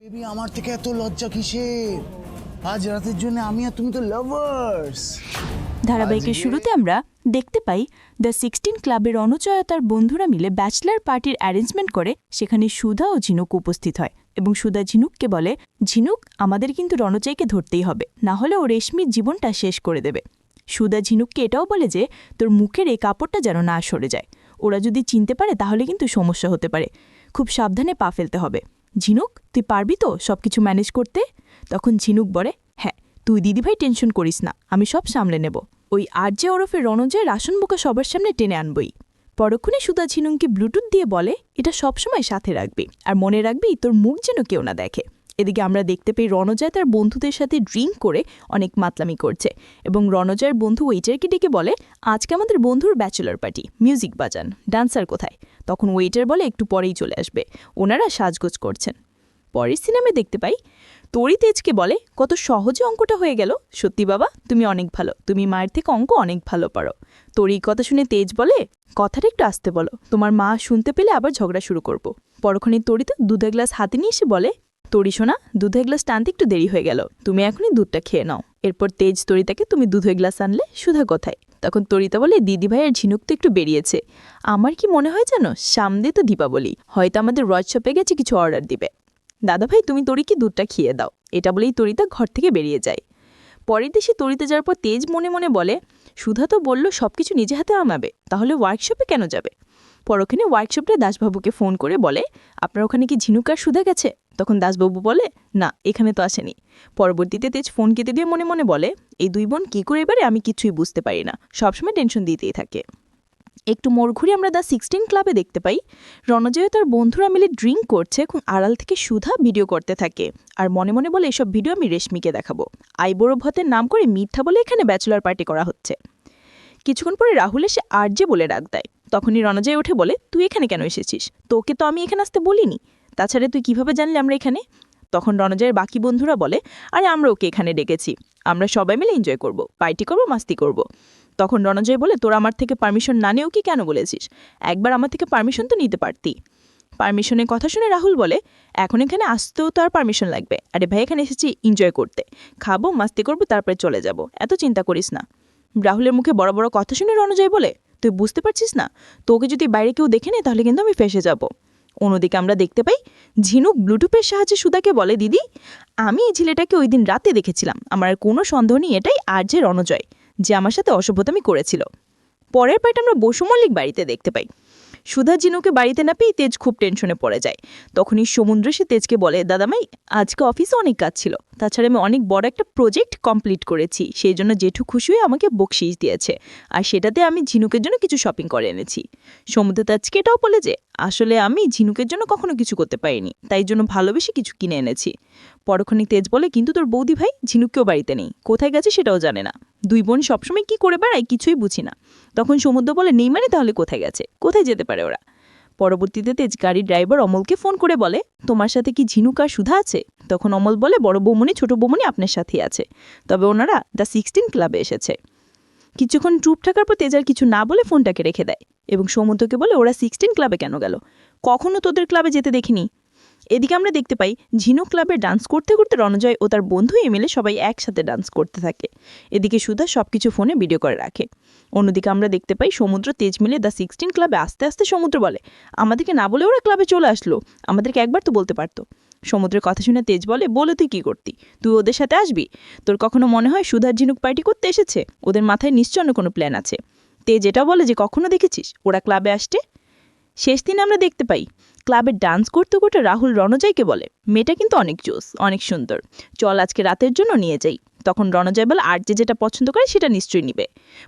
Baby আমার থেকে এত লজ্জা কিসের? আজ রাতের জন্য আমি আর তুমি তো লাভার্স। ধারাবাহিকের শুরুতে আমরা দেখতে পাই দ্য 16 ক্লাবের রণজয় তার বন্ধুরা মিলে ব্যাচলার পার্টির অ্যারেঞ্জমেন্ট করে। সেখানে সুধা ও ঝিনুক উপস্থিত হয় এবং সুধা ঝিনুককে বলে, ঝিনুক, আমাদের কিন্তু রণজয়কে ধরতেই হবে, না হলে ও রেশমির জীবনটা শেষ করে দেবে। সুধা ঝিনুককে এটাও বলে যে তোর মুখের এই কাপড়টা যেন না সরে যায়, ওরা যদি চিনতে পারে তাহলে কিন্তু সমস্যা হতে পারে, খুব সাবধানে পা ফেলতে হবে। ঝিনুক, তুই পারবি তো সবকিছু ম্যানেজ করতে? তখন ঝিনুক বলে, হ্যাঁ, তুই দিদিভাই টেনশন করিস না, আমি সব সামলে নেব। ওই আরজে ওরফে রণজয় রাশন বোকা সবার সামনে টেনে আনবই। পরক্ষণে সুধা ঝিনুককে ব্লুটুথ দিয়ে বলে, এটা সবসময় সাথে রাখবি, আর মনে রাখবি তোর মুখ যেন কেউ না দেখে। এদিকে আমরা দেখতে পাই রণজয় তার বন্ধুদের সাথে ড্রিঙ্ক করে অনেক মাতলামি করছে এবং রণজয়ের বন্ধু ওয়েটারকে ডেকে বলে, আজকে আমাদের বন্ধুর ব্যাচেলর পার্টি, মিউজিক বাজান, ডান্সার কোথায়? তখন ওয়েটার বলে একটু পরেই চলে আসবে, ওনারা সাজগোজ করছেন। পরের সিনেমায় দেখতে পাই তরি তেজকে বলে, কত সহজে অঙ্কটা হয়ে গেল, সত্যি বাবা তুমি অনেক ভালো, তুমি মায়ের থেকে অঙ্ক অনেক ভালো পারো। তরি কথা শুনে তেজ বলে, কথাটা একটু আসতে বলো, তোমার মা শুনতে পেলে আবার ঝগড়া শুরু করব। পরক্ষণে তরি তো দুধের গ্লাস হাতে নিয়ে এসে বলে, তরি শোনা, দুধের গ্লাস টানতে একটু দেরি হয়ে গেল, তুমি এখনই দুধটা খেয়ে নাও। এরপর তেজ তরিতাকে, তুমি দুধের গ্লাস আনলে, সুধা কোথায়? তখন তরিতা বলে, দিদিভাই আর ঝিনুক তো একটু বেরিয়েছে। আমার কি মনে হয় জানো, সামনে তো দীপাবলি, হয়তো আমাদের ওয়ার্কশপে গেছে কিছু অর্ডার দিবে। দাদাভাই তুমি তরিকে দুধটা খেয়ে দাও, এটা বলেই তরিতা ঘর থেকে বেরিয়ে যায়। পরের দেশে তরিতে যাওয়ার পর তেজ মনে মনে বলে, সুধা তো বলল সব কিছু নিজে হাতে আনাবে, তাহলে ওয়ার্কশপে কেন যাবে? পরক্ষণে ওয়ার্কশপে দাসবাবুকে ফোন করে বলে, আপনার ওখানে কি ঝিনুক আর সুধা গেছে? তখন দাসবাবু বলে, না, এখানে তো আসেনি। পরবর্তীতে তেজ ফোন কেটে দিয়ে মনে মনে বলে, এই দুই বোন কী করে এবারে আমি কিছুই বুঝতে পারি না, সবসময় টেনশন দিতেই থাকে। একটু মোড় ঘুরে আমরা দ্য 16 ক্লাবে দেখতে পাই রণজয় তার বন্ধুরা মিলে ড্রিঙ্ক করছে এবং আড়াল থেকে সুধা ভিডিও করতে থাকে আর মনে মনে বলে, এসব ভিডিও আমি রেশমিকে দেখাবো। আইবুড়ো ভাতের নাম করে মিথ্যা বলে এখানে ব্যাচেলর পার্টি করা হচ্ছে। কিছুক্ষণ পরে রাহুল এসে আরজে বলে ডাক দেয়। তখনই রণজয় উঠে বলে, তুই এখানে কেন এসেছিস? তোকে তো আমি এখানে আসতে বলিনি, তাছাড়া তুই কিভাবে জানলি আমরা এখানে? তখন রণজয়ের বাকি বন্ধুরা বলে, আরে আমরা ওকে এখানে ডেকেছি, আমরা সবাই মিলে এনজয় করব, পার্টি করব, মাস্তি করব। তখন রণজয় বলে, তোরা আমার থেকে পারমিশন না নিয়েও কি কেন বলেছিস? একবার আমার থেকে পারমিশন তো নিতে পারতি। পারমিশনের কথা শুনে রাহুল বলে, এখন এখানে আসতেও তো আর পারমিশন লাগবে? আরে ভাই, এখানে এসেছি এনজয় করতে, খাবো, মাস্তি করবো, তারপরে চলে যাব, এত চিন্তা করিস না। রাহুলের মুখে বড় বড় কথা শুনে রণজয় বলে, তুই বুঝতে পারছিস না, তোকে যদি বাইরে কেউ দেখে নেয় তাহলে কিন্তু আমি ফেসে যাব। অন্যদিকে আমরা দেখতে পাই ঝিনুক ব্লুটুথের সাহায্যে সুধাকে বলে, দিদি, আমি এই ছেলেটাকে ওই দিন রাতে দেখেছিলাম, আমার আর কোনো সন্দেহ নেই এটাই আরজে রণজয়, যে আমার সাথে অসভ্যতামি করেছিল। পরের পার্ট আমরা বসু মল্লিক বাড়িতে দেখতে পাই সুধা ঝিনুকে বাড়িতে না পেয়ে তেজ খুব টেনশনে পড়ে যায়। তখনই সমুদ্র সে তেজকে বলে, দাদামাই, আজকে অফিসে অনেক কাজ ছিল, তাছাড়া আমি অনেক বড় একটা প্রজেক্ট কমপ্লিট করেছি, সেই জন্য জেঠু খুশি হয়ে আমাকে বকশিস দিয়েছে, আর সেটাতে আমি ঝিনুকের জন্য কিছু শপিং করে এনেছি। সমুদ্র তেজকে এটাও বলে যে আসলে আমি ঝিনুকের জন্য কখনো কিছু করতে পারিনি, তাই জন্য ভালোবেসে কিছু কিনে এনেছি। পরক্ষণে তেজ বলে, কিন্তু তোর বৌদি ভাই ঝিনুককেও বাড়িতে নেই, কোথায় গেছে সেটাও জানে না, দুই বোন সবসময় কি করে বেড়ায় কিছুই বুঝি না। তখন সমুদ্র বলে, নেই মানে তাহলে কোথায় গেছে, কোথায় যেতে পারে ওরা? পরবর্তীতে তেজ গাড়ির ড্রাইভার অমলকে ফোন করে বলে, তোমার সাথে কি ঝিনুক আর সুধা আছে? তখন অমল বলে, বড় বৌমনি ছোট বৌমনি আপনার সাথেই আছে, তবে ওনারা দ্য 16 ক্লাবে এসেছে। কিছুক্ষণ চুপ থাকার পর তেজ আর কিছু না বলে ফোনটাকে রেখে দেয় এবং সমুদ্রকে বলে, ওরা 16 ক্লাবে কেন গেল? কখনো তোদের ক্লাবে যেতে দেখিনি। এদিকে আমরা দেখতে পাই ঝিনুক ক্লাবে ডান্স করতে করতে রণজয় ও তার বন্ধু মিলে সবাই একসাথে ডান্স করতে থাকে। এদিকে সুধা সবকিছু ফোনে ভিডিও করে রাখে। অন্যদিকে আমরা দেখতে পাই সমুদ্র তেজ মিলে দ্য 16 ক্লাবে আসতে আসতে সমুদ্র বলে, আমাদেরকে না বলে ওরা ক্লাবে চলে আসলো, আমাদেরকে একবার তো বলতে পারতো। সমুদ্রের কথা শুনে তেজ বলে, বলে তুই কি করতি? তুই ওদের সাথে আসবি? তোর কখনো মনে হয় সুধার ঝিনুক পার্টি করতে এসেছে? ওদের মাথায় নিশ্চয় কোনো প্ল্যান আছে। তেজ এটা বলে যে, কখনো দেখেছিস ওরা ক্লাবে আসতে? শেষ দিন আমরা দেখতে পাই ক্লাবে ডান্স করতে করতে রাহুল রণজয়কে বলে, মেয়েটা কিন্তু অনেক জোস, অনেক সুন্দর, চল আজকে রাতের জন্য নিয়ে যাই। তখন রণজয় বলে, আর যে যেটা পছন্দ করে সেটা নিশ্চয়ই নিবে।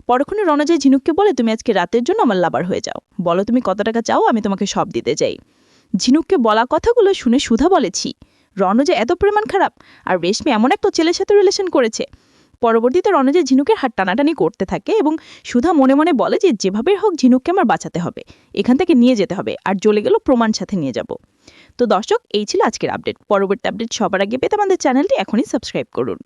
পরক্ষণে রণজয় ঝিনুককে বলে, তুমি আজকে রাতের জন্য আমার লাভার হয়ে যাও, বলো তুমি কত টাকা চাও, আমি তোমাকে সব দিতে চাই। ঝিনুককে বলা কথাগুলো শুনে সুধা বলেছি, রণজয় এত পরিমাণ খারাপ, আর রেশমি এমন একটা ছেলের সাথে রিলেশন করেছে। পরবর্তীতে রণজয় ঝিনুকের হাত টানাটানি করতে থাকে এবং সুধা মনে মনে বলে যে যেভাবে হোক ঝিনুককে আমার বাঁচাতে হবে, এখান থেকে নিয়ে যেতে হবে, আর জ্বলে গেল প্রমাণ সাথে নিয়ে যাব। তো দর্শক, এই ছিল আজকের আপডেট। পরবর্তী আপডেট সবার আগে পেতে আমাদের চ্যানেলটি এখনই সাবস্ক্রাইব করুন।